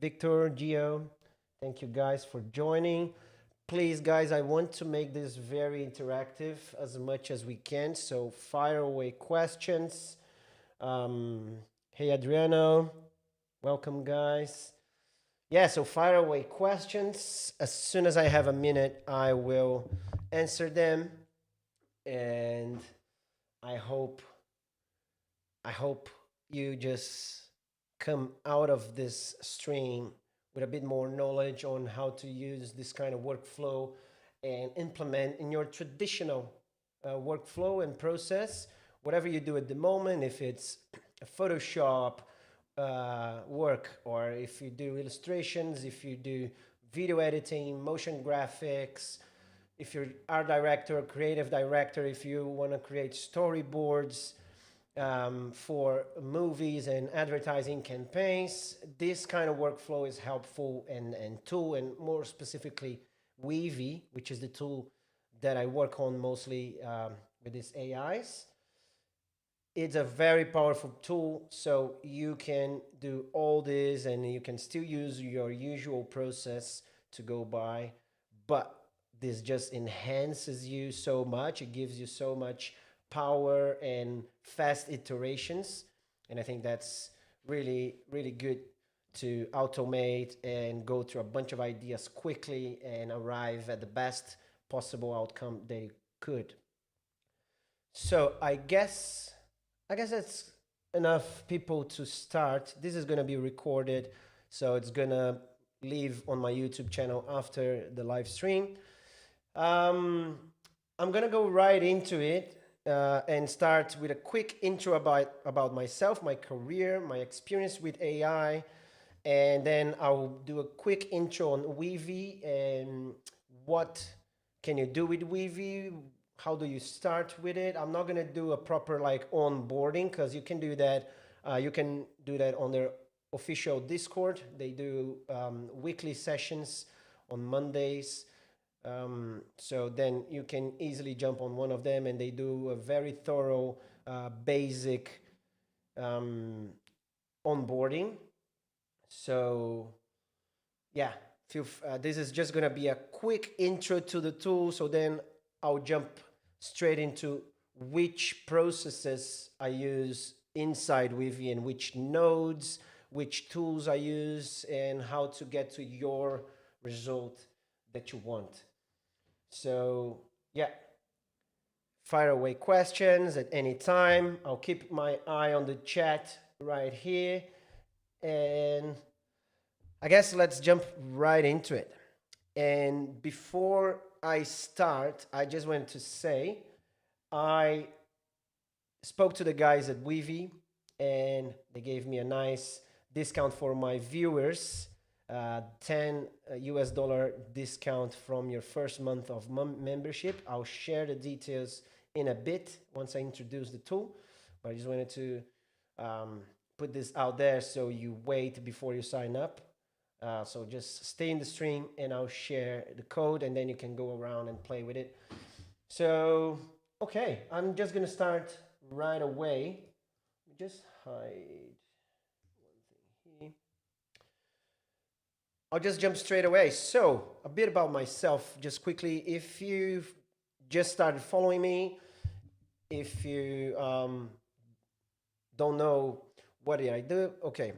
Victor, Gio, thank you guys for joining. Please, guys, I want to make this very interactive as much as we can. So fire away questions. Hey, Adriano, welcome, guys. Yeah, so fire away questions. As soon as I have a minute, I will answer them. And I hope I hope you just come out of this stream with a bit more knowledge on how to use this kind of workflow and implement in your traditional workflow and process, whatever you do at the moment, if it's a Photoshop work, or if you do illustrations, if you do video editing, motion graphics, if you're art director, creative director, if you want to create storyboards, for movies and advertising campaigns. This kind of workflow is helpful and tool, and more specifically, Weavy, which is the tool that I work on mostly with these AIs. It's a very powerful tool, so you can do all this and you can still use your usual process to go by, but this just enhances you so much. It gives you so much power and fast iterations. And I think that's really, really good to automate and go through a bunch of ideas quickly and arrive at the best possible outcome they could. So I guess that's enough people to start. This is gonna be recorded, so it's gonna live on my YouTube channel after the live stream. Um, I'm gonna go right into it and start with a quick intro about myself, my career, my experience with AI, and then I'll do a quick intro on Weavy and what can you do with Weavy, how do you start with it. I'm not gonna do a proper like onboarding because you can do that. You can do that on their official Discord. They do weekly sessions on Mondays. So then you can easily jump on one of them, and they do a very thorough, basic um, onboarding. So yeah, this is just gonna be a quick intro to the tool. So then I'll jump straight into which processes I use inside Weavy and which nodes, which tools I use, and how to get to your result that you want. So yeah, fire away questions at any time. I'll keep my eye on the chat right here. And I guess let's jump right into it. And before I start, I just want to say I spoke to the guys at Weavy, and they gave me a nice discount for my viewers. 10 US dollar discount from your first month of membership. I'll share the details in a bit once I introduce the tool, but I just wanted to put this out there so you wait before you sign up. So just stay in the stream and I'll share the code, and then you can go around and play with it. So, okay, I'm just gonna start right away. Just hide one thing here. I'll just jump straight away. So, a bit about myself, just quickly. If you've just started following me, if you don't know what did I do, okay.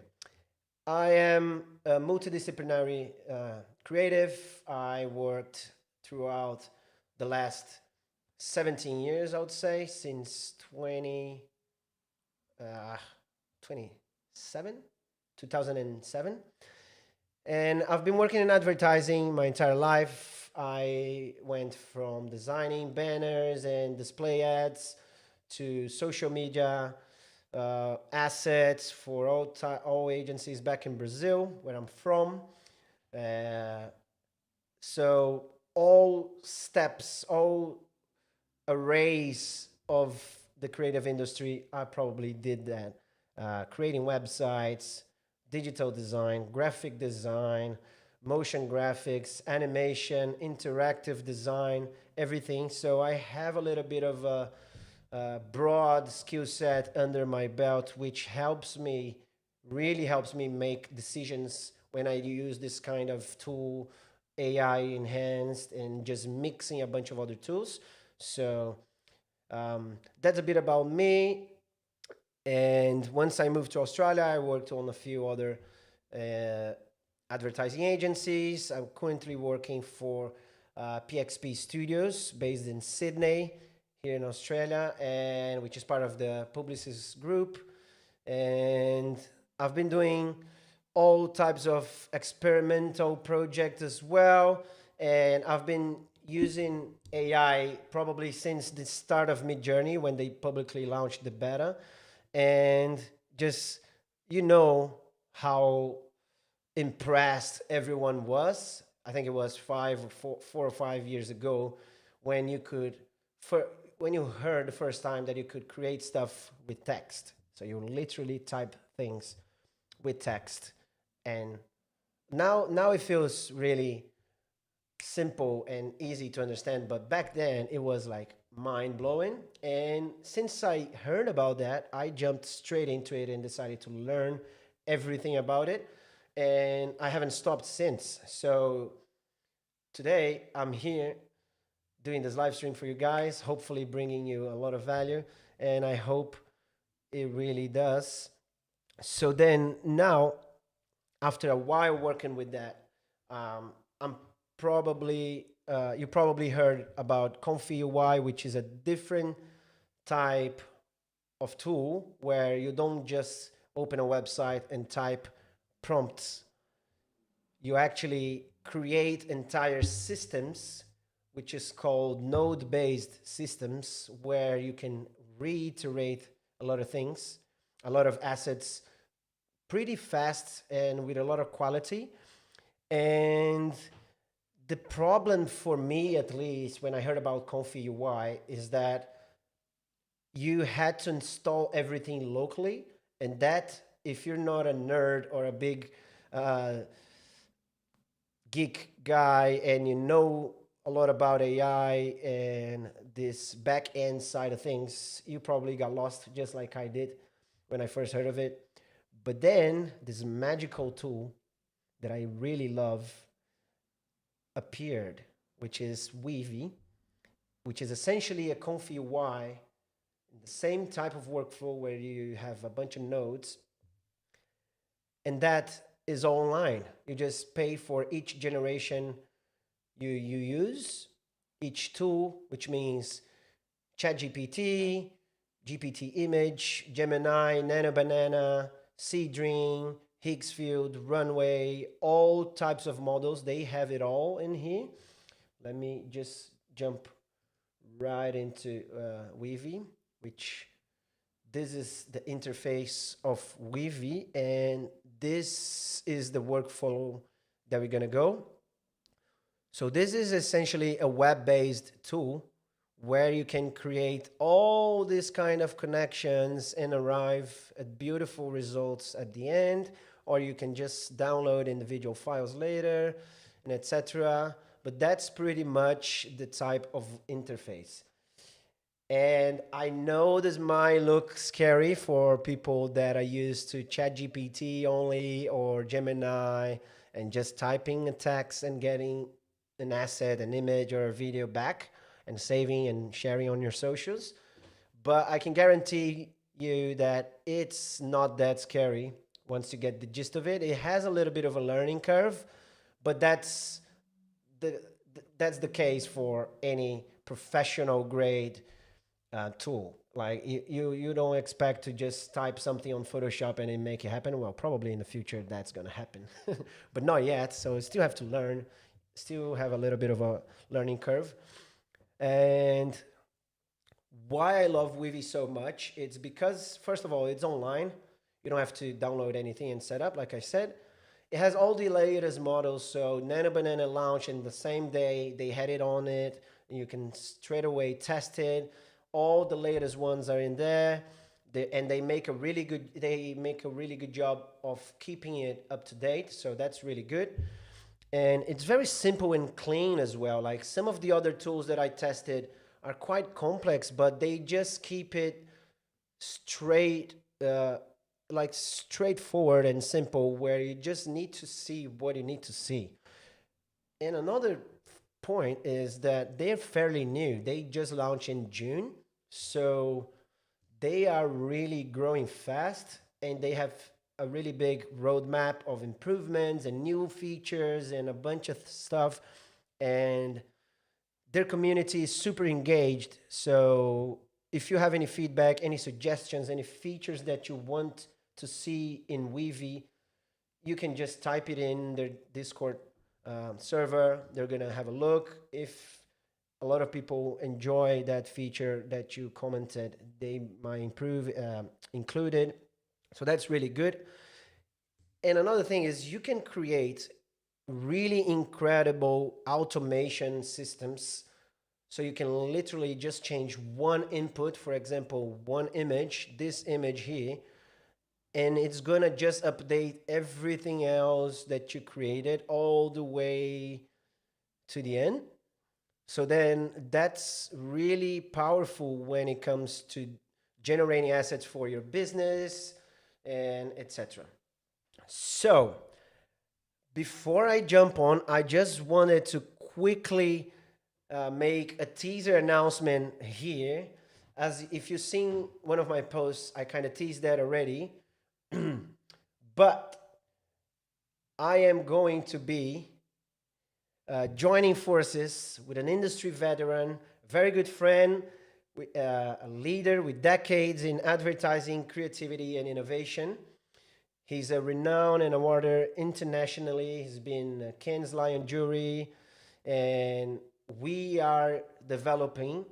I am a multidisciplinary creative. I worked throughout the last 17 years, I would say, since 27, 2007. And I've been working in advertising my entire life. I went from designing banners and display ads to social media assets for all agencies back in Brazil, where I'm from. So all steps, all arrays of the creative industry, I probably did that. Creating websites, digital design, graphic design, motion graphics, animation, interactive design, everything. So I have a little bit of a broad skill set under my belt, which helps me, really helps me make decisions when I use this kind of tool, AI enhanced, and just mixing a bunch of other tools. So that's a bit about me. And once I moved to Australia, I worked on a few other uh, advertising agencies. I'm currently working for PXP Studios based in Sydney, here in Australia, and which is part of the Publicis Group. And I've been doing all types of experimental projects as well. And I've been using AI probably since the start of Midjourney when they publicly launched the beta. And just, you know, how impressed everyone was. I think it was 4 or 5 years ago when you could, for, when you heard the first time that you could create stuff with text. So you literally type things with text, and now it feels really simple and easy to understand. But back then it was like mind blowing. And since I heard about that, I jumped straight into it and decided to learn everything about it. And I haven't stopped since. So today I'm here doing this live stream for you guys, hopefully bringing you a lot of value. And I hope it really does. So then now, after a while working with that, I'm probably you probably heard about Comfy UI, which is a different type of tool where you don't just open a website and type prompts. You actually create entire systems, which is called node-based systems, where you can reiterate a lot of things, a lot of assets pretty fast and with a lot of quality. And the problem for me, at least, when I heard about Comfy UI, is that you had to install everything locally. And that, if you're not a nerd or a big geek guy and you know a lot about AI and this back end side of things, you probably got lost just like I did when I first heard of it. But then this magical tool that I really love appeared, which is Weavy, which is essentially a Comfy UI, the same type of workflow where you have a bunch of nodes, and that is online. You just pay for each generation you use, each tool, which means ChatGPT, GPT Image, Gemini, Nano Banana, Seedring, Higgsfield, Runway, all types of models. They have it all in here. Let me just jump right into Weavy, which this is the interface of Weavy, and this is the workflow that we're gonna go. So this is essentially a web-based tool where you can create all these kind of connections and arrive at beautiful results at the end, or you can just download individual files later, and etc. But that's pretty much the type of interface. And I know this might look scary for people that are used to ChatGPT only or Gemini and just typing a text and getting an asset, an image, or a video back and saving and sharing on your socials. But I can guarantee you that it's not that scary once you get the gist of it. It has a little bit of a learning curve, but that's the case for any professional grade tool. Like you don't expect to just type something on Photoshop and it make it happen. Well, probably in the future that's gonna happen, but not yet. So you still have to learn, still have a little bit of a learning curve. And why I love Weavy so much, it's because first of all, it's online. You don't have to download anything and set up, like I said. It has all the latest models. So Nano Banana launched in the same day they had it on it. And you can straight away test it. All the latest ones are in there. And they make a really good job of keeping it up to date. So that's really good. And it's very simple and clean as well. Like some of the other tools that I tested are quite complex, but they just keep it straight like straightforward and simple, where you just need to see what you need to see. And another point is that they're fairly new. They just launched in June. So they are really growing fast, and they have a really big roadmap of improvements and new features and a bunch of stuff. And their community is super engaged. So if you have any feedback, any suggestions, any features that you want to see in Weavy, you can just type it in their Discord server. They're gonna have a look. If a lot of people enjoy that feature that you commented, they might include it. So that's really good. And another thing is you can create really incredible automation systems. So you can literally just change one input, for example, one image, this image here, and it's gonna just update everything else that you created all the way to the end. So then that's really powerful when it comes to generating assets for your business and etc. So before I jump on, I just wanted to quickly make a teaser announcement here. As if you've seen one of my posts, I kind of teased that already. But I am going to be joining forces with an industry veteran, very good friend, a leader with decades in advertising, creativity, and innovation. He's a renowned and awarded internationally. He's been Cannes Lion jury, and we are developing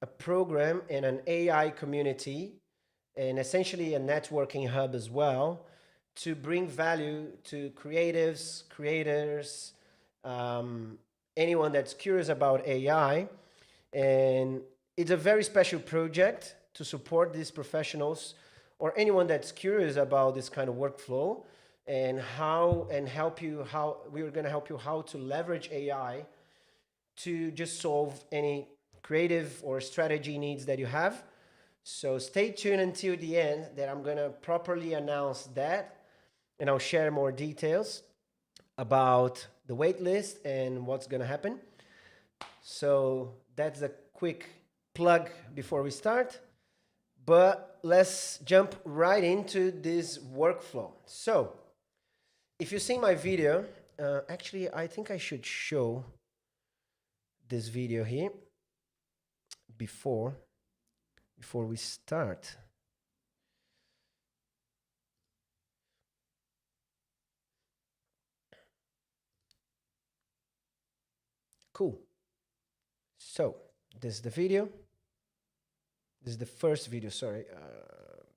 a program and an AI community, and essentially a networking hub as well, to bring value to creatives, creators, anyone that's curious about AI. And it's a very special project to support these professionals or anyone that's curious about this kind of workflow, and help you how we're going to help you how to leverage AI to just solve any creative or strategy needs that you have. So stay tuned until the end, that I'm going to properly announce that, and I'll share more details about the wait list and what's going to happen. So that's a quick plug before we start. But let's jump right into this workflow. So if you see my video, actually, I think I should show this video here before we start. Cool. So this is the video. This is the first video, sorry.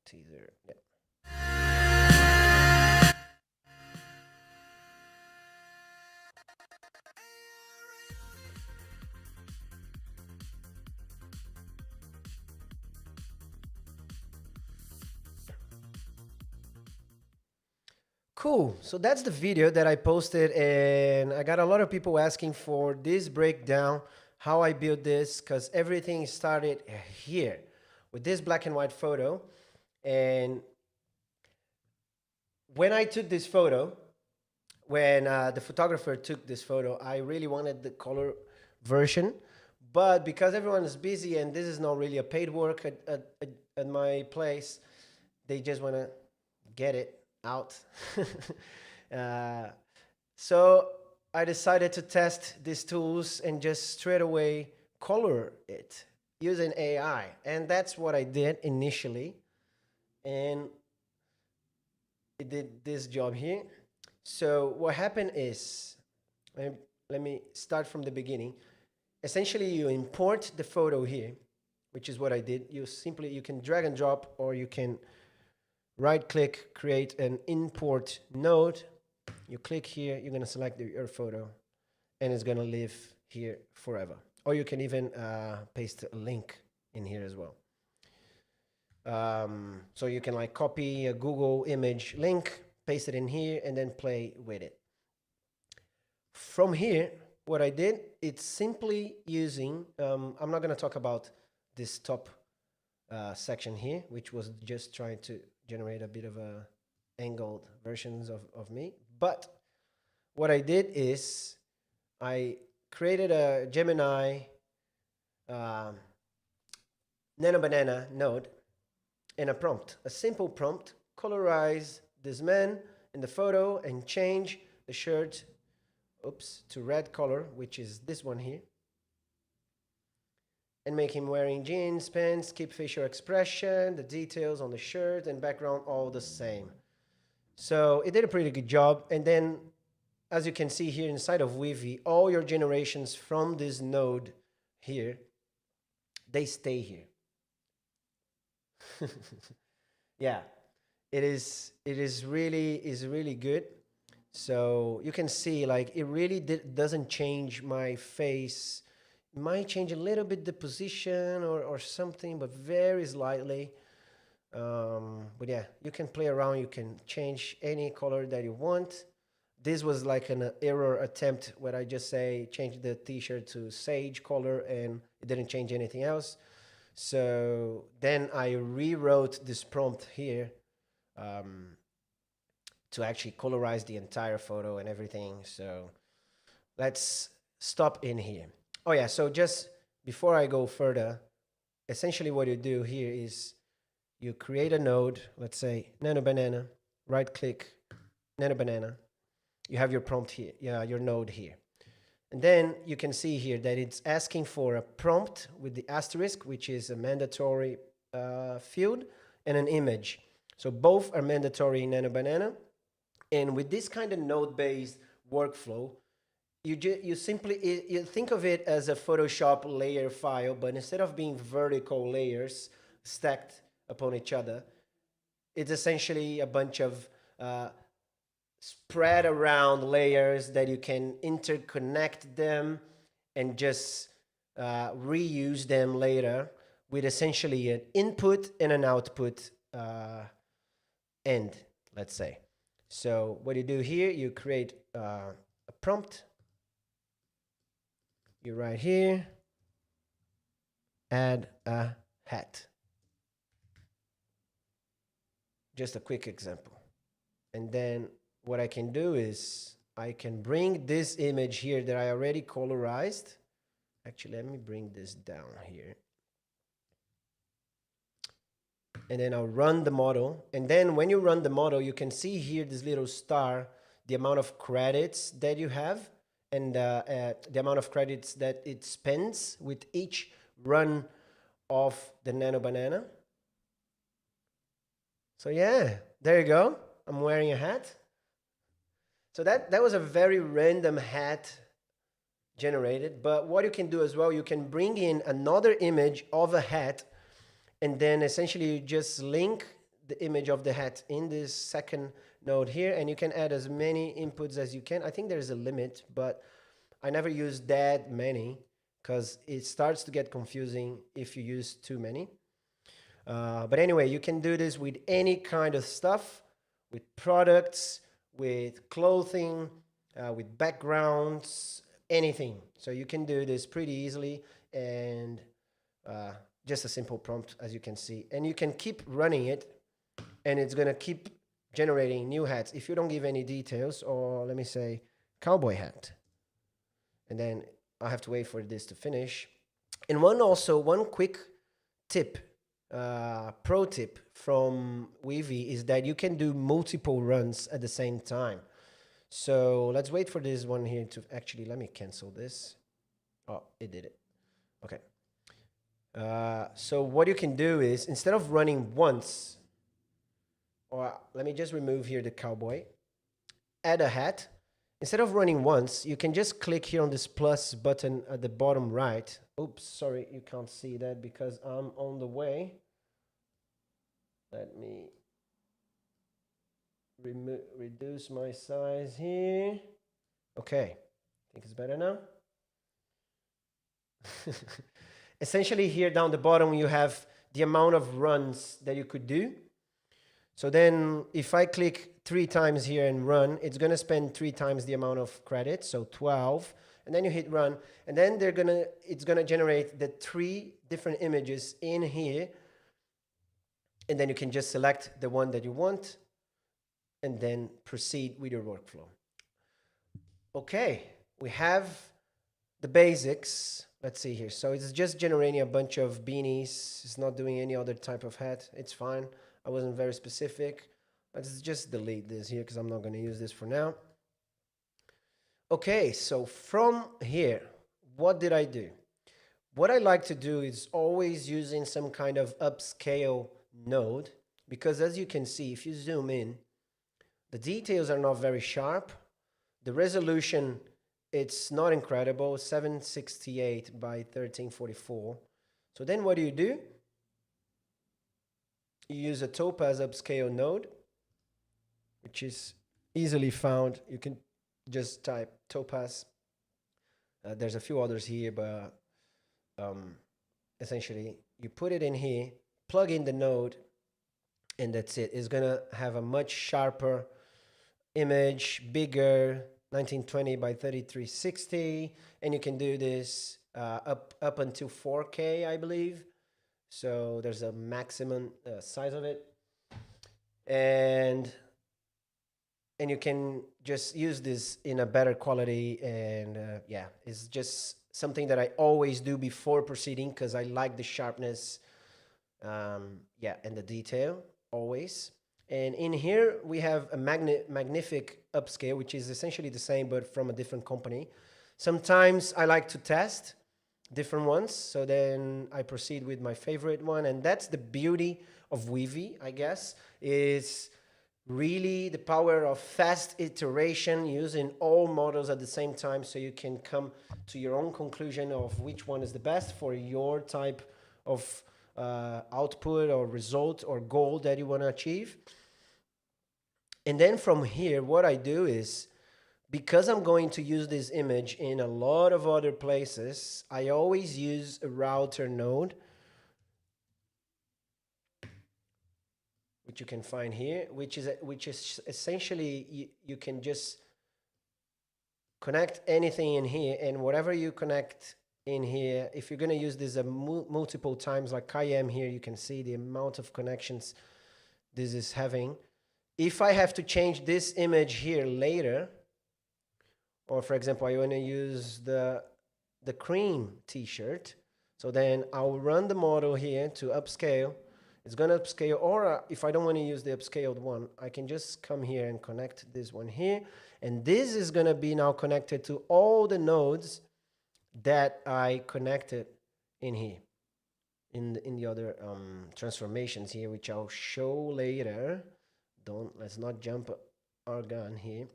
Teaser. Yeah. Cool. So that's the video that I posted, and I got a lot of people asking for this breakdown, how I built this, because everything started here with this black and white photo. And when I took this photo, when the photographer took this photo, I really wanted the color version. But because everyone is busy and this is not really a paid work at my place, they just want to get it out. So I decided to test these tools and just straight away color it using AI. And that's what I did initially. And it did this job here. So what happened is, let me start from the beginning. Essentially, you import the photo here, which is what I did. You can drag and drop, or you can right click, create an import node. You click here, you're going to select your photo, and it's going to live here forever. Or you can even paste a link in here as well. So you can like copy a Google image link, paste it in here, and then play with it. From here, what I did, it's simply using, I'm not going to talk about this top section here, which was just trying to generate a bit of a angled versions of me. But what I did is I created a Gemini Nano Banana node and a prompt, a simple prompt: colorize this man in the photo and change the shirt, to red color, which is this one here, and make him wearing jeans, pants, keep facial expression, the details on the shirt and background all the same. So it did a pretty good job. And then, as you can see here inside of Weavy, all your generations from this node here, they stay here. Yeah, it is really good. So you can see, like, it really doesn't change my face. It might change a little bit the position or something, but very slightly. But yeah, you can play around. You can change any color that you want. This was like an error attempt where I just say change the t-shirt to sage color and it didn't change anything else. So then I rewrote this prompt here to actually colorize the entire photo and everything. So let's stop in here. Oh yeah, so just before I go further, essentially what you do here is you create a node, let's say Nano Banana, right click, Nano Banana. You have your prompt here, your node here. And then you can see here that it's asking for a prompt with the asterisk, which is a mandatory field, and an image. So both are mandatory in Nano Banana. And with this kind of node-based workflow, you simply you think of it as a Photoshop layer file, but instead of being vertical layers stacked upon each other, it's essentially a bunch of spread around layers that you can interconnect them and just reuse them later with essentially an input and an output end, let's say. So what you do here, you create a prompt. You write here, add a hat. Just a quick example. And then what I can do is I can bring this image here that I already colorized. Actually, let me bring this down here. And then I'll run the model. And then when you run the model, you can see here this little star, the amount of credits that you have and the amount of credits that it spends with each run of the Nano Banana. So yeah, there you go. I'm wearing a hat. So that was a very random hat generated. But what you can do as well, you can bring in another image of a hat, and then essentially you just link the image of the hat in this second node here, and you can add as many inputs as you can. I think there's a limit, but I never use that many because it starts to get confusing if you use too many. But anyway, you can do this with any kind of stuff, with products, with clothing, with backgrounds, anything. So you can do this pretty easily, and just a simple prompt, as you can see. And you can keep running it, and it's going to keep generating new hats if you don't give any details, or let me say cowboy hat. And then I have to wait for this to finish. And one quick tip, pro tip from Weavy is that you can do multiple runs at the same time. So let's wait for this one here to actually, let me cancel this. Oh, it did it. Okay. So what you can do is, instead of running once, or let me just remove here the cowboy, add a hat. Instead of running once, you can just click here on this plus button at the bottom right. Oops, sorry, you can't see that because I'm on the way. Let me reduce my size here. Okay, I think it's better now. Essentially here down the bottom, you have the amount of runs that you could do. So then if I click 3 times here and run, it's going to spend 3 times the amount of credits, so 12. And then you hit run, and then it's going to generate the 3 different images in here. And then you can just select the one that you want and then proceed with your workflow. Okay, we have the basics. Let's see here. So it's just generating a bunch of beanies. It's not doing any other type of hat. It's fine. I wasn't very specific. Let's just delete this here because I'm not going to use this for now. Okay, so from here, what did I do? What I like to do is always using some kind of upscale node, because as you can see, if you zoom in, the details are not very sharp. The resolution, it's not incredible, 768 by 1344. So then what do? You use a Topaz upscale node, which is easily found. You can just type Topaz. There's a few others here, but essentially you put it in here, plug in the node, and that's it. It's gonna have a much sharper image, bigger, 1920 by 3360, and you can do this up until 4K, I believe. So there's a maximum size of it, and you can just use this in a better quality. And yeah, it's just something that I always do before proceeding because I like the sharpness, yeah, and the detail always. And in here we have a magnific upscale, which is essentially the same but from a different company. Sometimes I like to test different ones, so then I proceed with my favorite one. And that's the beauty of Weavy, I guess, is really the power of fast iteration using all models at the same time, so you can come to your own conclusion of which one is the best for your type of output or result or goal that you want to achieve. And then from here, what I do is, because I'm going to use this image in a lot of other places, I always use a router node, which you can find here, which is essentially you can just connect anything in here, and whatever you connect in here, if you're going to use this multiple times like I am here, you can see the amount of connections this is having. If I have to change this image here later, or for example, I want to use the cream t-shirt, so then I'll run the model here to upscale. It's going to upscale, or if I don't want to use the upscaled one, I can just come here and connect this one here. And this is going to be now connected to all the nodes that I connected in here, in the other transformations here, which I'll show later. Let's not jump our gun here.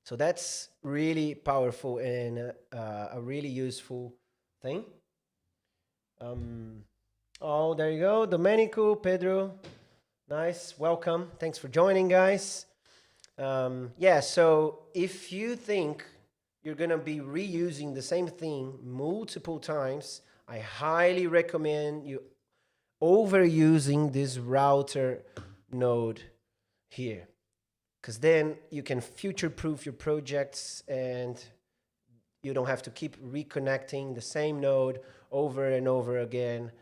So that's really powerful and a really useful thing. Oh, there you go. Domenico, Pedro. Nice. Welcome. Thanks for joining, guys. Yeah, so if you think you're going to be reusing the same thing multiple times, I highly recommend you overusing this router node here, because then you can future-proof your projects and you don't have to keep reconnecting the same node over and over again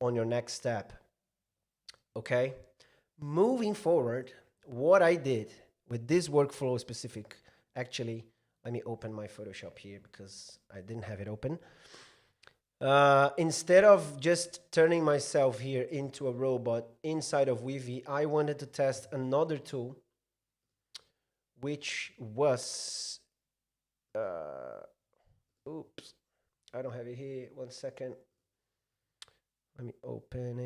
on your next step. Okay, moving forward, what I did with this workflow specific, actually, let me open my Photoshop here because I didn't have it open. Instead of just turning myself here into a robot inside of Weavy, I wanted to test another tool, which was, oops, I don't have it here. 1 second. Let me open